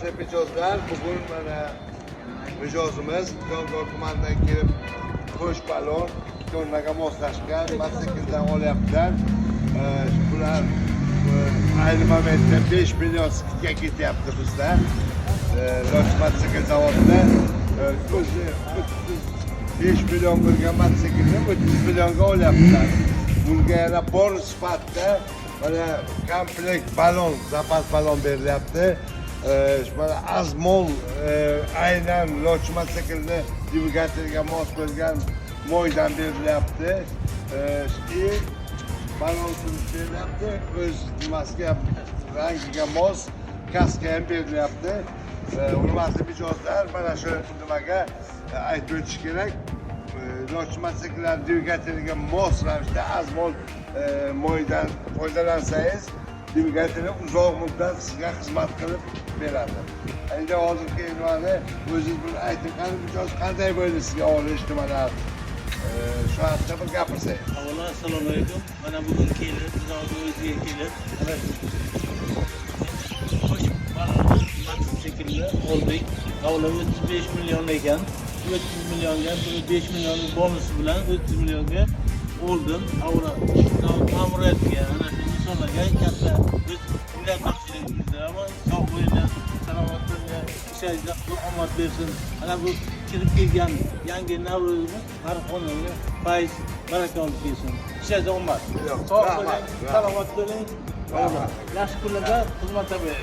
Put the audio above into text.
Mijozlar bugun mana mijozimiz Jondor tumanidan kelib qo'sh balon tonnaga moslashgan mototsikldan olyaptilar. Bular ayni momentda 5 million skidga ketyapti bizda. Losh mototsikl zavodida o'zi 5 million bo'lgan mototsiklni 30 millionga olyaptilar. Bunga yana bonus sifatida mana komplekt balon, zapas balon berilyapti. Mana azmol aynan loch mototsiklni dvigateliga mos bo'lgan moydan berilyapti. Balon surish berilyapti. O'z nimasiga rangiga mos kaska ham berilyapti. Hurmatli mijozlar, mana shu nimaga aytib o'tish kerak. Loch mototsikllar dvigateliga mos ravishda azmol moydan foydalansangiz, dvigateli uzoq muddat sizga xizmat qilib beradi. Endi hozirgi nimani o'zingiz bir ayting, qani mijoz qanday bo'ldi sizga olish nimalar? Shu haqida bir gapirsangiz. Avvalo assalomu alaykum. Mana bugun kelib, bizni o'ziga kelib, mototsiklni oldik. Avvalo 35 million ekan. 30 millionga 5 million bonusi bilan 30 millionga oldim. Avvalo ma'muriyatga ana shu insonlarga katta biz minnatdorchiligimizni ama sog' bo'linglar, salomatlikka, ishingizda omad bersin. Ana bu kirib kelgan yangi Navro'zimiz har xonamga fayz baraka olib kelsin. Ishingizda omad. Sog' bo'ling, salomat bo'ling. Yaxshi kunlarda xizmatda bo'ling.